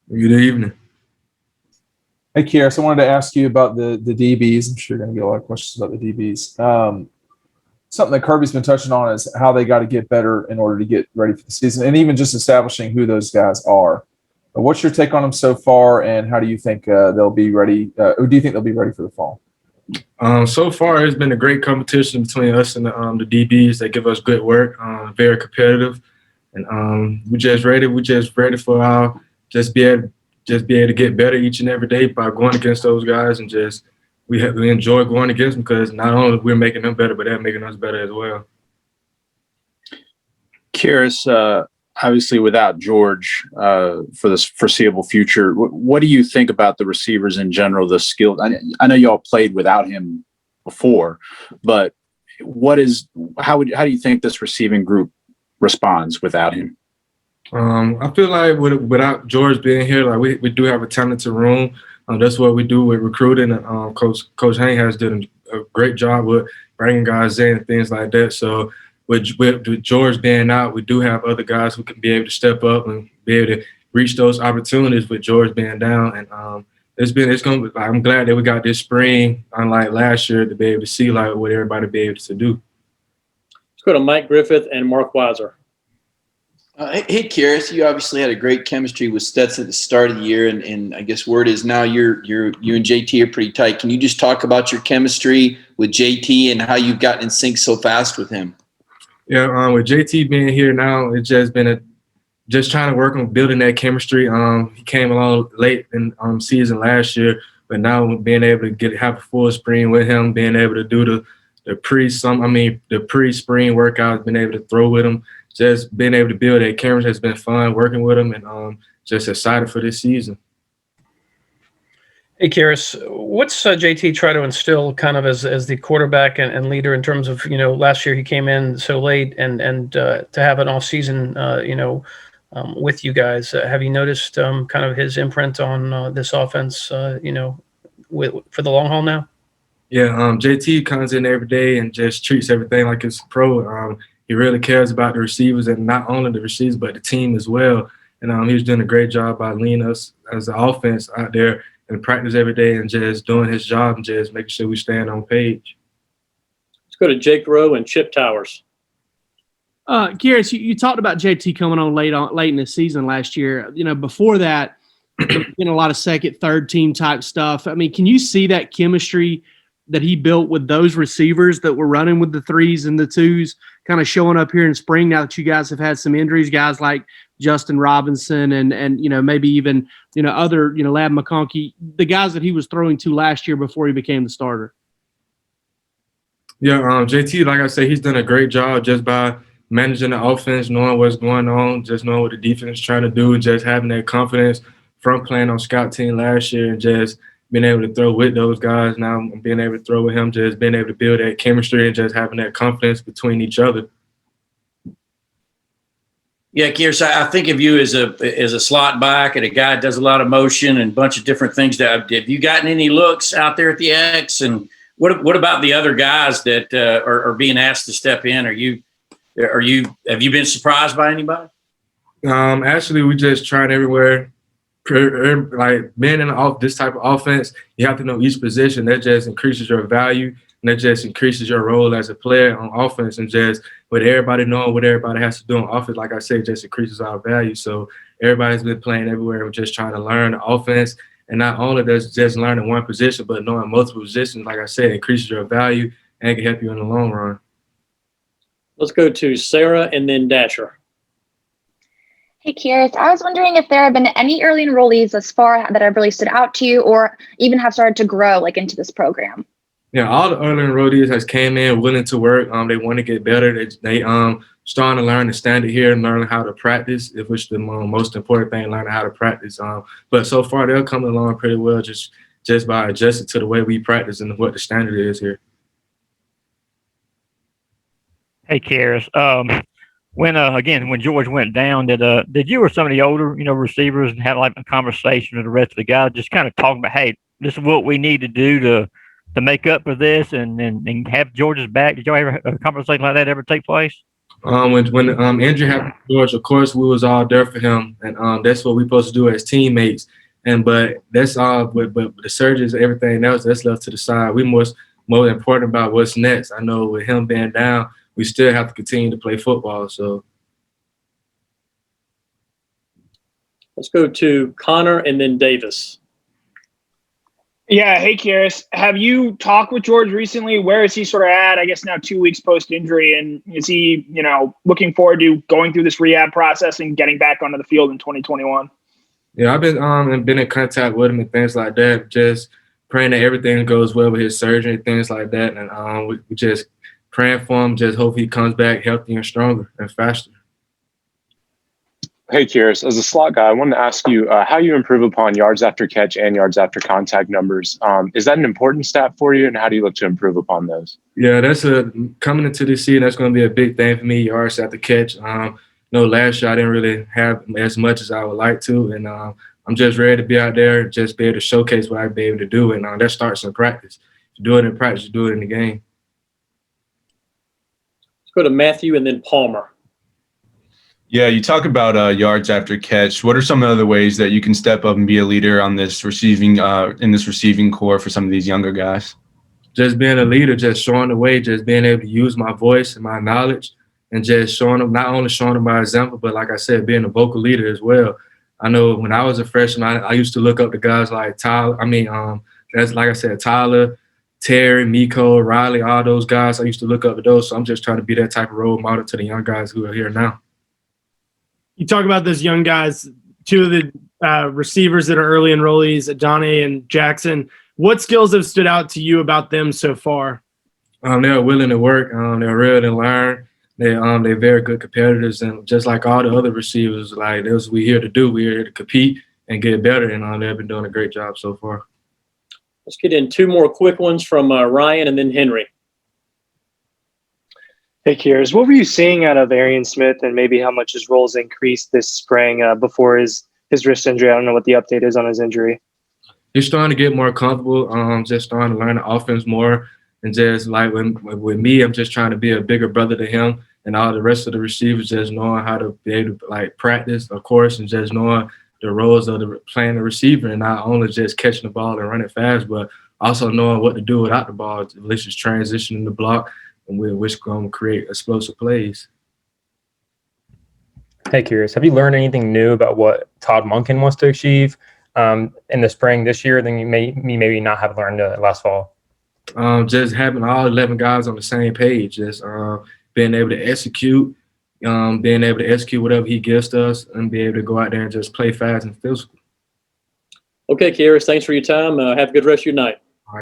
Good evening. Hey, Kearis, I wanted to ask you about the DBs. I'm sure you're going to get a lot of questions about the DBs. Something that Kirby's been touching on is how they got to get better in order to get ready for the season, and even just establishing who those guys are. What's your take on them so far, and how do you think they'll be ready? Or do you think they'll be ready for the fall? So far, it's been a great competition between us and the DBs. They give us good work, very competitive, and we just ready. We just ready for our just be able to get better each and every day by going against those guys, and just we enjoy going against them because not only we're making them better, but they're making us better as well. Kearis, obviously without George for this foreseeable future, what do you think about the receivers in general, the skill? I know y'all played without him before, but how do you think this receiving group responds without him? I feel like without George being here, like we do have a talented room. That's what we do with recruiting. Coach Hank has done a great job with bringing guys in and things like that. So with George being out, we do have other guys who can be able to step up and be able to reach those opportunities with George being down. And it's gonna be, I'm glad that we got this spring, unlike last year, to be able to see like what everybody be able to do. Let's go to Mike Griffith and Mark Weiser. Hey, Kearis, you obviously had a great chemistry with Stetson at the start of the year, and I guess word is now you and JT are pretty tight. Can you just talk about your chemistry with JT and how you've gotten in sync so fast with him? Yeah, with JT being here now, it's just been just trying to work on building that chemistry. He came along late in season last year, but now being able to have a full spring with him, being able to do the pre-spring workouts, being able to throw with him. Just being able to build that chemistry has been fun working with him, and just excited for this season. Hey, Kearis, what's JT try to instill kind of as the quarterback and leader in terms of, last year he came in so late and to have an off season, with you guys. Have you noticed kind of his imprint on this offense, for the long haul now? Yeah, JT comes in every day and just treats everything like it's a pro. He really cares about the receivers, and not only the receivers, but the team as well. And he's doing a great job by leading us as the offense out there and practice every day and just doing his job and just making sure we stand on page. Let's go to Jake Rowe and Chip Towers. Kearis, you talked about JT coming on late in the season last year. Before that, a lot of second, third team type stuff. I mean, can you see that chemistry that he built with those receivers that were running with the threes and the twos kind of showing up here in spring now that you guys have had some injuries, guys like Justin Robinson and maybe even, other, Lab McConkey, the guys that he was throwing to last year before he became the starter? Yeah, JT, like I said, he's done a great job just by managing the offense, knowing what's going on, just knowing what the defense is trying to do, just having that confidence from playing on scout team last year and just being able to throw with those guys now, being able to throw with him, just being able to build that chemistry and just having that confidence between each other. Yeah, Kearis, I think of you as a slot back and a guy that does a lot of motion and a bunch of different things. Have you gotten any looks out there at the X? And what about the other guys that are being asked to step in? Have you been surprised by anybody? Actually, we just tried everywhere. Like being in this type of offense, you have to know each position. That just increases your value, and that just increases your role as a player on offense. And just with everybody knowing what everybody has to do on offense, like I said, just increases our value. So everybody's been playing everywhere. We're just trying to learn the offense, and not only does just learning one position, but knowing multiple positions. Like I said, increases your value and can help you in the long run. Let's go to Sarah and then Dasher. Hey, Kearis, I was wondering if there have been any early enrollees thus far that have really stood out to you or even have started to grow into this program. Yeah, all the early enrollees has came in willing to work. They want to get better. They starting to learn the standard here and learning how to practice, which is the most important thing, learning how to practice. But so far they're coming along pretty well just by adjusting to the way we practice and what the standard is here. Hey, Kearis. When George went down, did you or some of the older, receivers have like a conversation with the rest of the guys, just kind of talking about, hey, this is what we need to do to make up for this and have George's back? Did y'all ever a conversation like that ever take place? When injury happened to George, of course we was all there for him, and that's what we're supposed to do as teammates. But that's all. But the surgeries, everything else, that's left to the side. We more important about what's next. I know with him being down, we still have to continue to play football. So let's go to Connor and then Davis. Yeah. Hey, Kearis, have you talked with George recently? Where is he sort of at? I guess now 2 weeks post injury, and is he, looking forward to going through this rehab process and getting back onto the field in 2021? yeah, I've been in contact with him and things like that. Just praying that everything goes well with his surgery and things like that. And we just praying for him. Just hope he comes back healthy and stronger and faster. Hey, Kearis, as a slot guy, I wanted to ask you how you improve upon yards after catch and yards after contact numbers. Is that an important stat for you, and how do you look to improve upon those? Yeah, coming into this season, that's going to be a big thing for me, yards after catch. Last year I didn't really have as much as I would like to, and I'm just ready to be out there, just be able to showcase what I'd be able to do, and that starts in practice. If you do it in practice, you do it in the game. Let's go to Matthew and then Palmer. Yeah, you talk about yards after catch. What are some of the other ways that you can step up and be a leader on this receiving core for some of these younger guys? Just being a leader, just showing the way, just being able to use my voice and my knowledge, and just showing them, not only showing them by example, but like I said, being a vocal leader as well. I know when I was a freshman, I used to look up to guys like Tyler. That's like I said, Tyler, Terry, Miko, Riley, all those guys. I used to look up to those. So I'm just trying to be that type of role model to the young guys who are here now. You talk about those young guys, two of the receivers that are early enrollees, Adonai and Jackson. What skills have stood out to you about them so far? They're willing to work. They're real to learn. They're very good competitors, and just like all the other receivers, like that's what we're here to do. We're here to compete and get better, and they've been doing a great job so far. Let's get in 2 more quick ones from Ryan and then Henry. Hey, Kearis, what were you seeing out of Arian Smith, and maybe how much his roles increased this spring before his wrist injury? I don't know what the update is on his injury. He's starting to get more comfortable, just starting to learn the offense more. And just like with me, I'm just trying to be a bigger brother to him, and all the rest of the receivers just knowing how to be able to practice, of course, and just knowing the roles of playing the receiver, and not only just catching the ball and running fast, but also knowing what to do without the ball, at least just transitioning the block, and which is going to create explosive plays. Hey, Kearis, have you learned anything new about what Todd Monken wants to achieve in the spring this year than you maybe not have learned last fall? Just having all 11 guys on the same page, just being able to execute whatever he gives to us, and be able to go out there and just play fast and physical. Okay, Kearis, thanks for your time. Have a good rest of your night.